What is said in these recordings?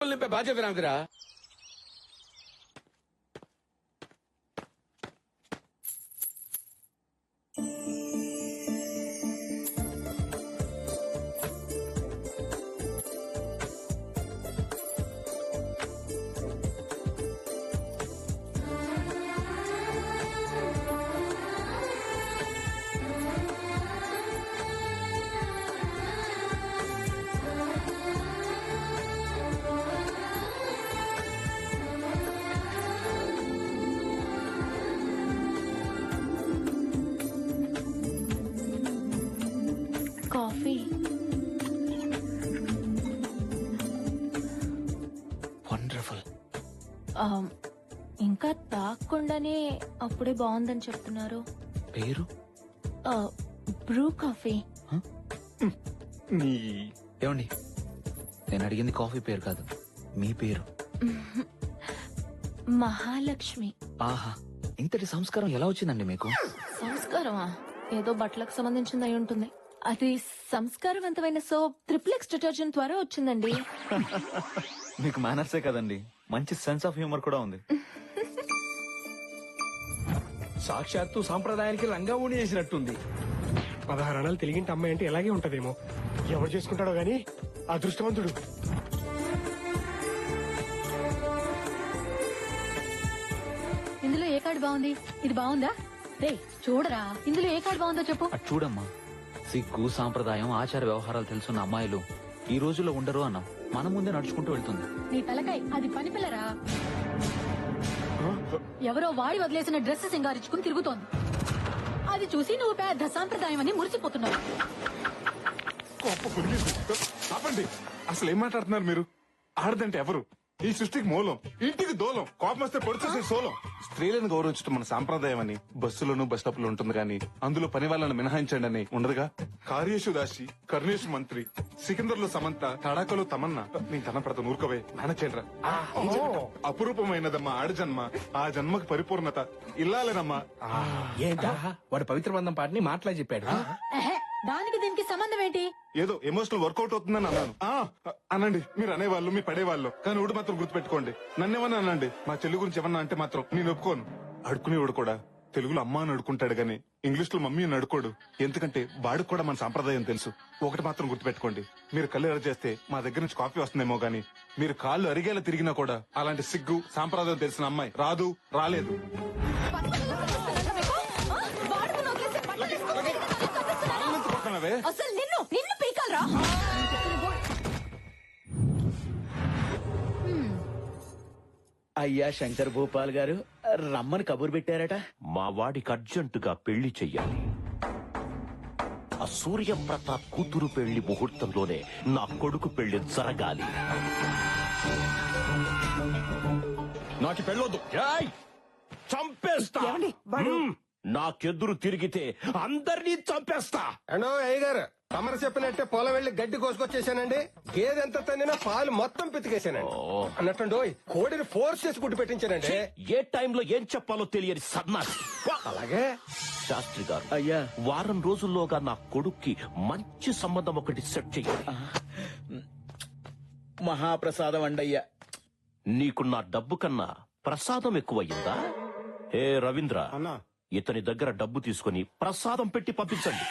నింపే బాధ్యత నాకురా. Coffee. Wonderful. ఇంకా తాగకుండానే అప్పుడే బాగుందని చెప్తున్నారు. పేరు బ్రూ కాఫీ. ఏమండి, నేను అడిగింది కాఫీ పేరు కాదు, మీ పేరు. మహాలక్ష్మి. ఆహా, ఇంతటి సంస్కారం ఎలా వచ్చిందండి మీకు? సంస్కారమా? ఏదో బట్టలకు సంబంధించింది అయి ఉంటుంది. అది సంస్కారవంతమైన సోప్ ట్రిప్లెక్స్ డిటర్జెంట్ ద్వారా వచ్చిందండి. మీకు మేనర్సే కదండి, మంచి సెన్స్ ఆఫ్ హ్యూమర్ కూడా ఉంది. సాక్షాత్తు సాంప్రదాయానికి రంగా ఊడి చేసినట్టుంది. 16 అణాలు తెలిగింటి అమ్మాయి అంటే ఇలాగే ఉంటదేమో. ఎవరు చేసుకుంటాడో గాని అదృష్టవంతుడు. ఇందులో ఏ కార్డు బాగుంది? ఇది బాగుందా? రే చూడరా, ఇందులో ఏ కార్డు బాగుందో చెప్పు. అటు చూడమ్మా, సిగ్గు సాంప్రదాయం ఆచార వ్యవహారాలు తెలుసున్న అమ్మాయిలు ఈ రోజుల్లో ఉండరు అన్నాం. మన ముందే నడుచుకుంటూ వెళ్తుంది. నీ తలకాయ అది పని పిల్లరా. ఎవరో వాడి వదిలేసిన డ్రెస్ సింగారించుకుని తిరుగుతోంది. అది చూసి నువ్వు పెద్ద సాంప్రదాయం అని మురిసిపోతున్నావు. ఆపండి, అసలు ఏం మాట్లాడుతున్నారు మీరు? ఆడదంటే ఎవరు? ఈ సృష్టికి మూలం, ఇంటికి దూలం, కోపం వస్తే పొడిచేసే సోలం. స్త్రీలను గౌరవించడం మన సాంప్రదాయం అని బస్సులోను బస్ స్టాప్ లో ఉంటుంది కానీ అందులో పని వాళ్ళని మినహాయించండి అని ఉండదుగా. కార్యేషు దాసి, కర్ణేషు మంత్రి, సికిందర్ లో సమంత, తడాకలో తమన్నా. నేను తన ప్రత నూరుకవే నానచేంద్ర. అపురూపమైనదమ్మా ఆడజన్మ, ఆ జన్మకు పరిపూర్ణత ఇల్లాలేనమ్మా. ఏంటా వాడు పవిత్ర బంధం పాటని మాటలా చెప్పాడు. ఎహె, దానికి దీనికి సంబంధం ఏంటి? ఏదో ఎమోషనల్ వర్కౌట్ అవుతుందని అన్నాను. అనండి, మీరు అనేవాళ్ళు, మీరు పడేవాళ్ళు, కానీ ఒకటి మాత్రం గుర్తుపెట్టుకోండి. నన్నేమన్నా అనండి, మా చెల్లి గురించి ఏమన్నా అంటే మాత్రం నేను ఒప్పుకోను. అడుకునేవాడు కూడా తెలుగులో అమ్మ అని అడుకుంటాడు గాని ఇంగ్లీష్ లో మమ్మీ అని అడుకోడు. ఎందుకంటే వాడికి కూడా మన సాంప్రదాయం తెలుసు. ఒకటి మాత్రం గుర్తుపెట్టుకోండి, మీరు కళ్ళు ఎర్ర చేస్తే మా దగ్గర నుంచి కాఫీ వస్తుందేమో గానీ మీరు కాళ్ళు అరిగేలా తిరిగినా కూడా అలాంటి సిగ్గు సాంప్రదాయం తెలిసిన అమ్మాయి రాదు, రాలేదు. అసలు నిన్ను పీకాలరా? అయ్యా శంకర్ భూపాల్ గారు రమ్మని కబురు పెట్టారట. మా వాడికి అర్జెంటుగా పెళ్లి చెయ్యాలి. ఆ సూర్యప్రతాప్ కూతురు పెళ్లి ముహూర్తంలోనే నా కొడుకు పెళ్లి జరగాలి. నాకు పెళ్ళొద్దు. చంపేస్తా. నాకెదురు తిరిగితే అందరినీ చంపేస్తా. అండో అయ్యగారు, తమరు చెప్పినట్టే పొలం వెళ్లి గడ్డి కోసుకొచ్చేసానండి. గేదెంత తన్నినా పాలు మొత్తం పితికేసానండి. అన్నట్టు కోడిని ఫోర్స్ చేసి గుడ్డు పెట్టించానండి. ఏ టైంలో ఏం చెప్పాలో తెలియని సన్నాసి. అలాగే శాస్త్రి గారు, అయ్యా వారం రోజుల్లోగా నా కొడుక్కి మంచి సంబంధం ఒకటి సెట్ చెయ్యాలి. మహాప్రసాదం అండయ్యా. నీకు నా డబ్బు కన్నా ప్రసాదం ఎక్కువయ్యిందా? ఏ రవీంద్ర, అన్నా, ఇతని దగ్గర డబ్బు తీసుకుని ప్రసాదం పెట్టి పంపించండి.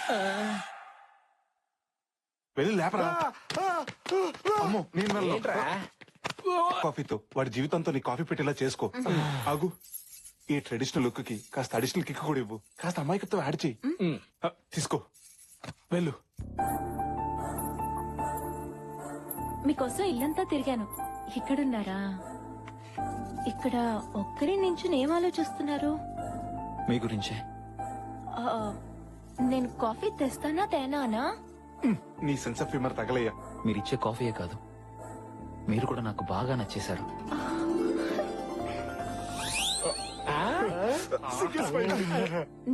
వెళ్ళి లేపరా. అమ్మో, నేను వెళ్ళను. కాఫీతో వాడి జీవితంతో నీ కాఫీ పెట్టేలా చేసుకో. ఆగు, ఈ ట్రెడిషనల్ లుక్ కి కాస్త అడిషనల్ కిక్ కూడా ఇవ్వు. కాస్త అమాయకత్వం యాడ్ చెయ్యి. తీసుకో, వెళ్ళు. మీకోసం ఇల్లంతా తిరిగాను. ఇక్కడున్నారా? ఇక్కడ ఒక్కరి నుంచి ఏం ఆలోచిస్తున్నారు? మీ గురించే. నేను కాఫీ తెస్తానా తేనానా? నీ సెన్స్ ఆఫ్ హ్యూమర్ తగలయ్యా. మీరిచ్చే కాఫీయే కాదు, మీరు కూడా నాకు బాగా నచ్చేశారు.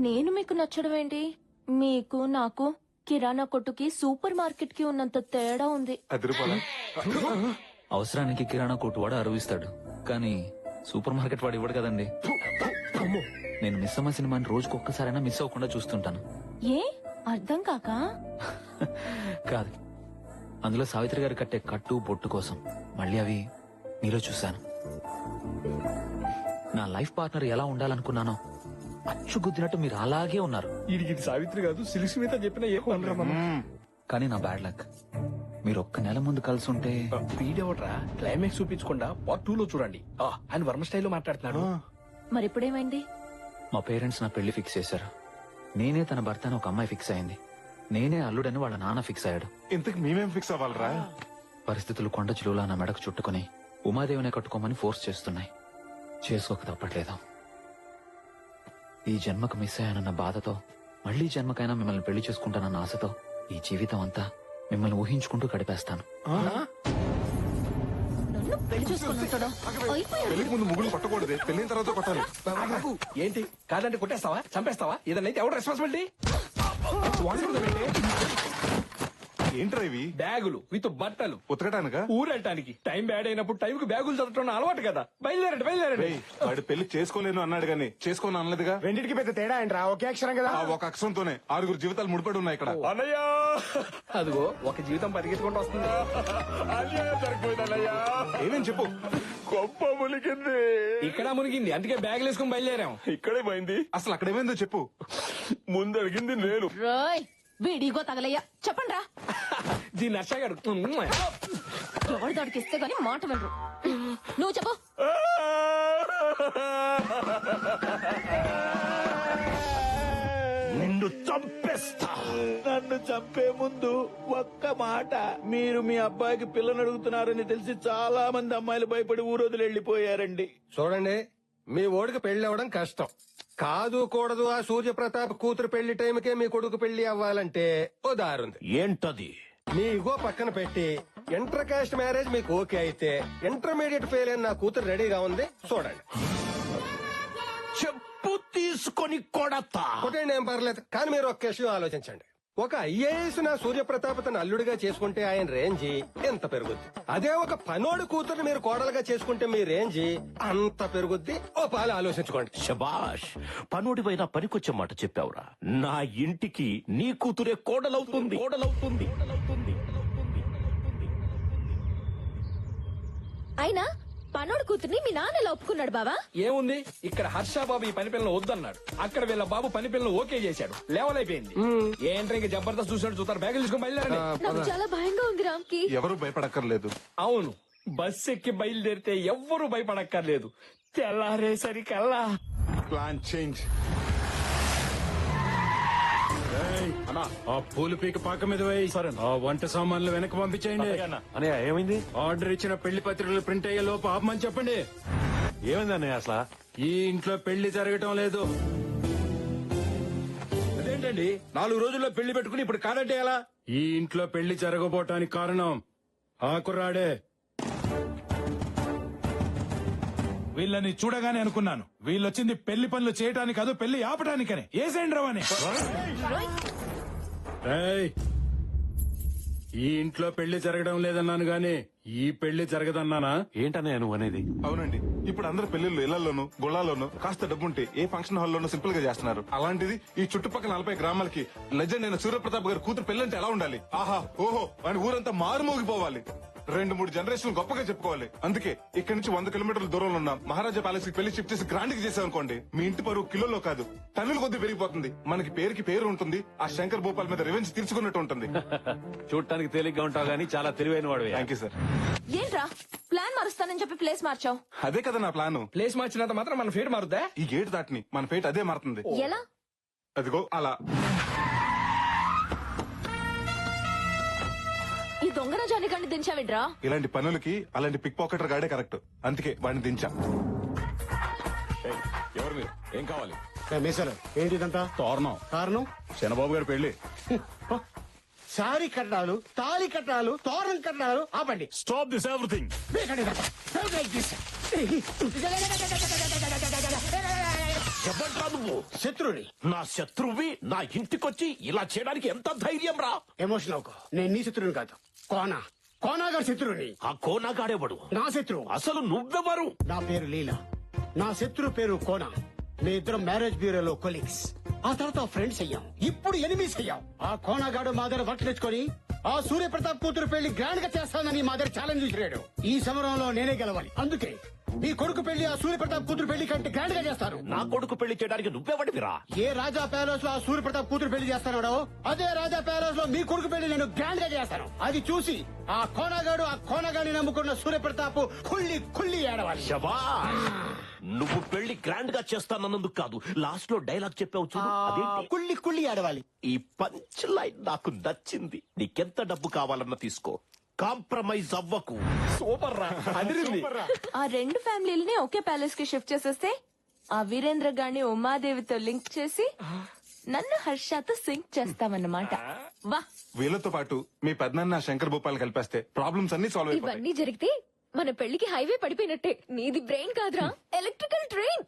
నేను మీకు నచ్చడం ఏంటి? మీకు నాకు కిరాణా కొట్టుకి సూపర్ మార్కెట్ కి ఉన్నంత తేడా ఉంది. అది రూపాయలా? అవసరానికి కిరాణా కొట్టు వాడు అరువిస్తాడు, కానీ సూపర్ మార్కెట్ వాడు ఇవ్వడు కదండి. నేను మిస్ అమ్మ సినిమాని రోజుకు ఒక్కసారైనా మిస్ అవ్వకుండా చూస్తుంటాను. ఏ అర్థం కాక? కాదు, అందులో సావిత్రి గారు కట్టే కట్టు బొట్టు కోసం మళ్ళీ అవి మీలో చూశాను. నా లైఫ్ పార్ట్నర్ ఎలా ఉండాలనుకున్నానో అచ్చుగుద్దినట్టు మీరు అలాగే ఉన్నారు. ఇది సావిత్రి కాదు సిల్క్ స్మిత చెప్పిన ఏ పనురా మనం కానీ నా బ్యాడ్ లక్, మీరు ఒక్క నెల ముందు కలిసి ఉంటే. వీడేవట్రా క్లైమాక్స్ చూపించకుండా పార్ట్ 2 లో చూడండి. ఆయన వర్మ స్టైల్లో మాట్లాడుతున్నాడు. మరిప్పుడేమైంది? మా పేరెంట్స్ నా పెళ్లి ఫిక్స్ చేశారు. నేనే తన భర్త అని ఒక అమ్మాయి ఫిక్స్ అయింది. నేనే అల్లుడని వాళ్ళ నాన్న ఫిక్స్ అయ్యాడు. ఇంతకు మేమేం ఫిక్స్ అవ్వాలరా? పరిస్థితులు కొండ చిలువలా నా మెడకు చుట్టుకుని ఉమాదేవినే కట్టుకోమని ఫోర్స్ చేస్తున్నాయి. చేసుకోక తప్పట్లేదు. ఈ జన్మకు మిస్ అయ్యానన్న బాధతో, మళ్లీ జన్మకైనా మిమ్మల్ని పెళ్లి చేసుకుంటానన్న ఆశతో ఈ జీవితం అంతా మిమ్మల్ని ఊహించుకుంటూ గడిపేస్తాను. నన్ను పెళ్లి చేసుకున్నాడు. పెళ్లికి ముందు ముగ్గులు కొట్టకూడదు, పెళ్లిన తర్వాత కొట్టాలి. ఏంటి కాదంటే కొట్టేస్తావా, చంపేస్తావా? ఏదన్నా అయితే ఎవరు రెస్పాన్సిబిలిటీ? ఏంట్రా ఇవి? బ్యాగులు విత్ బట్టలు ఉతకడానికా? ఊరెళ్ళటానికి. టైం బ్యాడ్ అయినప్పుడు టైం కు బ్యాగులు చదవటం అలవాటు కదా. బయలుదేరండి. రేయ్, వాడు పెళ్లి చేసుకోలేను అన్నాడు గాని చేసుకోను అనలేదుగా. రెండింటికి పెద్ద తేడా ఏంట్రా? ఒకే అక్షరం కదా. ఆ ఒక అక్షరంతోనే 6 జీవితాలు ముడిపడి ఉన్నాయి ఇక్కడ. అన్నయ్య అదిగో ఒక జీవితం పరిగెత్తుకుంటూ వస్తుంది. ఏమేం చెప్పు. గొప్ప మునిగింది. ఇక్కడ మునిగింది, అందుకే బ్యాగులు వేసుకుని బయలుదేరాం. ఇక్కడే పోయింది. అసలు అక్కడ ఏమైందో చెప్పు. ముందు అడిగింది నేను. రోయ్ వీడిగో తగలయ్యా, చెప్పండి రా. దీన్ని నచ్చగాడు. ఎవరి దాడికి ఇస్తే గానీ మాట వినరు. నువ్వు చెప్పు. నిన్ను చంపేస్తా. నన్ను చంపే ముందు ఒక్క మాట. మీరు మీ అబ్బాయికి పిల్లని అడుగుతున్నారని తెలిసి చాలా మంది అమ్మాయిలు భయపడి ఊరోజులు వెళ్లిపోయారండి. చూడండి, మీ ఓడికి పెళ్లి అవ్వడం కష్టం కాదు. కూడదు ఆ సూర్యప్రతాప్ కూతురు పెళ్లి టైంకే మీ కొడుకు పెళ్లి అవ్వాలంటే ఓ దారుంది. ఏంటది? మీ ఇగో పక్కన పెట్టి ఇంటర్ కాస్ట్ మ్యారేజ్ మీకు ఓకే అయితే ఇంటర్మీడియట్ ఫెయిల్ అయిన నా కూతురు రెడీగా ఉంది, చూడండి. చెప్పు తీసుకొని కొడతా. కొట్టండి, ఏం పర్లేదు. కానీ మీరు ఒక్క విషయం ఆలోచించండి. ఒక ఐఏఎస్ నా సూర్యప్రతాప్ తన అల్లుడిగా చేసుకుంటే ఆయన రేంజి ఎంత పెరుగుద్ది. అదే ఒక పనోడు కూతురు మీరు కోడలుగా చేసుకుంటే మీ రేంజి అంత పెరుగుద్ది. ఓ పాలు ఆలోచించుకోండి. శబాష్, పనుడివైనా పనికొచ్చే మాట చెప్పావురా. నా ఇంటికి నీ కూతురే కోడలవుతుంది. అయినా పనోడు కూతుర్ని మీ నాన్న ఎలా ఒప్పుకున్నాడు బావా? ఏముంది, ఇక్కడ హర్ష బాబు ఈ పని పిల్లలు వద్దన్నాడు. అక్కడ వీళ్ళ బాబు పని పిల్లలు ఓకే చేశాడు. లెవెల్ అయిపోయింది. ఏంటంటే ఇంకా జబర్దస్త్ చూసినట్టు చూస్తారు. బ్యాగులు తీసుకుని బయలుదేరండి. నాకు చాలా భయంగా ఉంది రామ్కి. ఎవరు భయపడక్కర్లేదు. అవును, బస్ ఎక్కి బయలుదేరితే ఎవ్వరూ భయపడక్కర్లేదు. తెల్లారేసరికల్లా ప్లాన్ చేంజ్. ఆ పూలు పీక పాక మీద వేయి. ఆ వంట సామాన్లు వెనక్కి పంపించేయండి. ఏమైంది? ఆర్డర్ ఇచ్చిన పెళ్లి పత్రికలు ప్రింట్ అయ్యే లోపు ఆపమని చెప్పండి. ఏమైంది అన్నయ్య అసలు? ఈ ఇంట్లో పెళ్లి జరగటం లేదు. అదేంటండి 4 రోజుల్లో పెళ్లి పెట్టుకుని ఇప్పుడు కాదంటే ఎలా? ఈ ఇంట్లో పెళ్లి జరగబోటానికి కారణం ఆ కుర్రాడే. వీళ్ళని చూడగానే అనుకున్నాను వీళ్ళొచ్చింది పెళ్లి పనులు చేయటానికి కాదు, పెళ్లి ఆపటానికనే. ఏసేండి రవని. ఏయ్, ఈ ఇంట్లో పెళ్లి జరగడం లేదన్నాను గాని ఈ పెళ్లి జరగదన్నానా? ఏంటన్నయ్య నువ్వు అనేది? అవునండి, ఇప్పుడు అందరు పెళ్లిళ్ళు ఇళ్లలోను గుళ్ళాల్లోనూ కాస్త డబ్బుంటే ఏ ఫంక్షన్ హాల్లోనూ సింపుల్ గా చేస్తున్నారు. అలాంటిది ఈ చుట్టుపక్కల 40 గ్రామాలకి లెజెండ్ అయిన సూర్యప్రతాప్ గారి కూతురు పెళ్లంటే ఎలా ఉండాలి? ఆహా ఓహో అని ఊరంతా మారుమోగిపోవాలి. 2-3 జనరేషన్లు గొప్పగా చెప్పుకోవాలి. అందుకే ఇక్కడి నుంచి 100 కిలోమీటర్ల దూరంలో ఉన్న మహారాజా ప్యాలెస్ కి పెళ్లి షిఫ్ట్ చేసి గ్రాండ్ కి చేసామనుకోండి, మీ ఇంటి పరువు కిలోలో కాదు టన్నుల కొద్ది పెరిగిపోతుంది. మనకి పేరుకి పేరు ఉంటుంది. ఆ శంకర్ భూపాల్ మీద రివెంజ్ తీర్చుకున్నట్టు ఉంటుంది. చూడటానికి తేలిగ్గా ఉంటావు గానీ చాలా తెలివైన వాడు. Thank you sir. ఏంట్రా ప్లాన్ మారుస్తానని చెప్పి ప్లేస్ మార్చావు? అదే కదా నా ప్లాన్. ప్లేస్ మార్చినంత మాత్రం మన ఫేట్ మారుద్దా? ఈ గేట్ దాటిని మన ఫేట్ అదే మారుతుంది. ఎలా? అదిగో అలా. ఈ దొంగన జానికాన్ని దించావిడ్రా? ఇలాంటి పనులకి అలాంటి పిక్ పాకెటర్ గాడే కరెక్ట్. అందుకే వాడిని దించా. ఎవరు మీరు? ఏం కావాలి? ఏంటిదంతా? తోరణం. కారణం చంద్రబాబు గారి పెళ్లి. శారీ కట్టాలు, తాళి కట్టాలు, తోరణం కట్టాలు. ఆపండి. Stop this everything. ఎవడ్రా నువ్వు? శత్రుని. నా శత్రువి నా ఇంటికొచ్చి ఇలా చేయడానికి ఎంత ధైర్యం రా? ఎమోషన్ అవుకో. నేను నీ శత్రువుని కాదు, కోనా గారి శత్రువుని. ఆ కోనాగాడేవాడు నా శత్రువు. అసలు నువ్వెవరు? నా పేరు లీలా, నా శత్రు పేరు కోనా. మీ ఇద్దరం మ్యారేజ్ బ్యూరోలో కొలీగ్స్. ఆ తర్వాత ఫ్రెండ్స్ అయ్యాం. ఇప్పుడు ఎనిమీస్ అయ్యాం. ఆ కోనాగాడు మా దగ్గర వర్క్ తెచ్చుకొని ఆ సూర్యప్రతాప్ కూతురు పెళ్లి గ్రాండ్ గా చేస్తానని మా దగ్గర ఛాలెంజ్ విసిరాడు. ఈ సమరంలో నేనే గెలవాలి. అందుకే నీ కొడుకు పెళ్లి ఆ సూర్యప్రతాప్ కూతురు పెళ్లి కంటే గ్రాండ్ గా చేస్తారు. నా కొడుకు పెళ్లి చేయడానికి నువ్వెవడివిరా? ఏ రాజా ప్యాలెస్ లో ఆ సూర్యప్రతాప్ కూతురు పెళ్లి చేస్తానో అదే రాజా ప్యాలెస్ లో మీ కొడుకు పెళ్లి నేను గ్రాండ్ గా చేస్తాను. అది చూసి ఆ కోనగాడిని నమ్ముకున్న సూర్యప్రతాప్ కుళ్ళి కుళ్ళి ఏడవాలి. శభాష్! నువ్వు పెళ్లి గ్రాండ్ గా చేస్తానన్నందుకు కాదు, లాస్ట్ లో డైలాగ్ చెప్పావు చూడు, అదేంటి? కుళ్ళి కుళ్ళి ఏడవాలి. ఈ పంచ్ లైన్ నాకు నచ్చింది. నీకెంత డబ్బు కావాలన్నా తీసుకో, కాంప్రమైజ్ అవ్వకు. సూపర్ రా, అదిరింది. ఆ రెండు ఫ్యామిలీలని ఒకే ప్యాలెస్ కి షిఫ్ట్ చేసేస్తే ఆ వీరేంద్ర గారిని ఉమాదేవితో లింక్ చేసి నన్ను హర్షతో సింక్ చేస్తామన్నమాట. వా, వీళ్ళతో పాటు మీ పెద్దనాన్న శంకర్ భూపాల్ కలిపేస్తే ప్రాబ్లమ్స్ అన్ని సాల్వ్ అయిపోతాయి. ఇవన్నీ జరిగితే మన పెళ్లికి హైవే పడిపోయినట్టే. నీది బ్రెయిన్ కాదురా, ఎలక్ట్రికల్ ట్రైన్.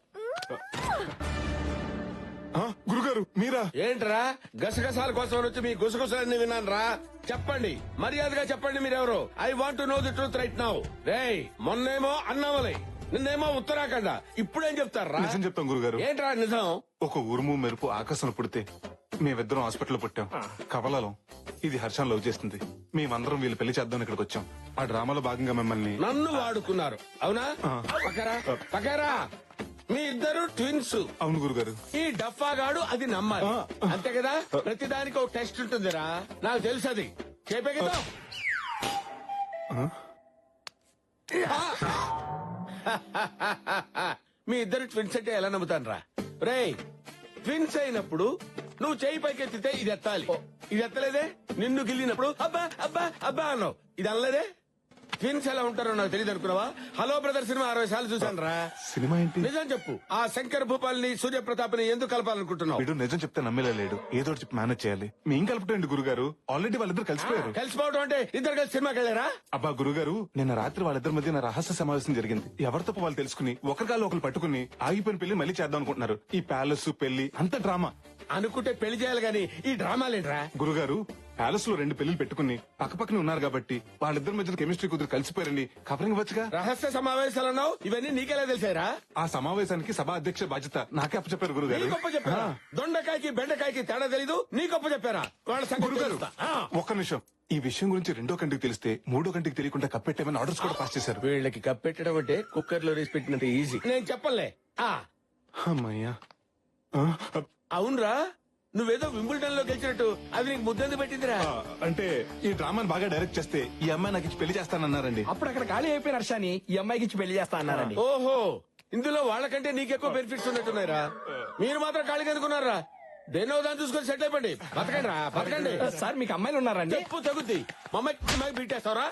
గురుగారు మీరా? ఏంట్రా గసగసాల కోసం వచ్చి మీ గుసగుసలన్నీ విన్నాను రా. చెప్పండి, మర్యాదగా చెప్పండి మీరెవరు. I want to know the truth right now. రేయ్, మొన్నేమో అన్నామలై, నిన్నేమో ఉత్తరాఖండ, ఇప్పుడేం చెప్తారా? నిజం చెప్తాం గురుగారు. ఏంట్రా నిజం? ఒక ఉరుము మెరుపు ఆకాశం పుడితే మేమిద్దరం హాస్పిటల్ పుట్టాం. కవలాలం ఇది హర్షం లవ్ చేస్తుంది. మేమందరం వీళ్ళు పెళ్లి చేద్దాం ఇక్కడికి వచ్చాం. ఆ డ్రామాలో భాగంగా మిమ్మల్ని నన్ను వాడుకున్నారు అవునా? పకారా, మీ ఇద్దరు ట్విన్స్. అవును గురుగారు. ఈ డఫాగాడు అది నమ్మాలి, అంతే కదా? ప్రతిదానికి ఒక టెస్ట్ ఉంటుందిరా, నాకు తెలుసు అది. చెప్పే కదా. మీ ఇద్దరు ట్విన్స్ అంటే ఎలా నమ్ముతాను రా? రేయ్, ట్విన్స్ అయినప్పుడు నువ్వు చేయి పైకెత్తితే ఇది ఎత్తాలి. ఇది ఎత్తలేదే? నిన్ను గిల్లినప్పుడు అబ్బా అబ్బా అబ్బా అన్నావు, ఇది అనలేదే? ట్విన్స్ ఎలా ఉంటారో నాకు తెలియదు అనుకున్నావా? హలో బ్రదర్ సినిమా 60 సార్లు చూసాను రా. సినిమా ఏంటి? నిజం చెప్పు, ఆ శంకర్ భూపాల్ని సూర్యప్రతాప్ని ఎందుకు కలపాలనుకుంటున్నావు? వీడు నిజం చెప్తే నమ్మేలా లేడు. ఏదో ఒకటి చెప్పి మేనేజ్ చేయాలి. మీ కలపటండి గురుగారు. ఆల్రెడీ వాళ్ళిద్దరు కలిసిపోయారు. కలిసిపోవడం అంటే ఇద్దరు కలిసి సినిమాకి వెళ్ళారా? అబ్బా గురుగారు, నిన్న రాత్రి వాళ్ళిద్దరి మధ్య రహస్య సమావేశం జరిగింది. ఎవరి తప్ప వాళ్ళు తెలుసుకుని ఒకరికాలు ఒకరు పట్టుకుని ఆగిపోయిన పెళ్లి మళ్ళీ చేద్దాం అనుకుంటున్నారు. ఈ ప్యాలెస్ పెళ్లి అంత డ్రామా. అనుకుంటే పెళ్లి చేయాలి గాని ఈ డ్రామాలేంట్రా? గురుగారు, ప్యాలెస్ లో 2 పెళ్లిలు పెట్టుకుని పక్కపక్కనే ఉన్నారు కాబట్టి వాళ్ళిద్దరి మధ్య కెమిస్ట్రీ కుదిరి కలిసిపోయారని కవరింగ్ వచ్చుగా. రహస్య సమావేశాలు అన్నావు, ఇవన్నీ నీకెలా తెలిసారా? ఆ సమావేశానికి సభా అధ్యక్ష బాధ్యత నాకే అప్పచెప్పారు గురుగారు. నీ గొప్ప చెప్పారా? దొండకాయకి బెండకాయకి తేడా తెలీదు, నీ గొప్ప చెప్పారా? వాళ్ళ సంగతి గురుగారు తెలుస్తా. ఒక్క నిమిషం. ఈ విషయం గురించి 2వ కంటికి తెలిస్తే 3వ కంటికి తెలియకుండా కప్పెట్టేమని ఆర్డర్స్ కూడా పాస్ చేశారు. వీళ్ళకి కప్పెట్టడం అంటే కుక్కర్ లో రేసి పెట్టినంత ఈజీ. నేను చెప్పలే. అమ్మయ్యా. అవునరా, నువ్వేదో వింబుల్టన్ లో గెలిచినట్టు అది నీకు ముద్దంది పెట్టిందిరా. అంటే ఈ డ్రామాని బాగా డైరెక్ట్ చేస్తే ఈ అమ్మాయి నాకు ఇచ్చి పెళ్లి చేస్తానన్నారండి. అప్పుడు అక్కడ ఖాళీ అయిపోయిన హర్షాని ఈ అమ్మాయికి ఇచ్చి పెళ్లి చేస్తా అన్నారండి. ఓహో, ఇందులో వాళ్ళకంటే నీకెక్కువ బెనిఫిట్స్ ఉన్నట్టున్నాయిరా. మీరు మాత్రం ఖాళీగా ఎందుకున్నారా? దేనో దాన్ని చూసుకొని సెటిల్ అయిపోండి. బతకండి రా, బతకండి. సార్ మీకు అమ్మాయిలు ఉన్నారండి? చెప్పు తగ్గుద్ది. మా అమ్మాయికి బీటేస్తావరా?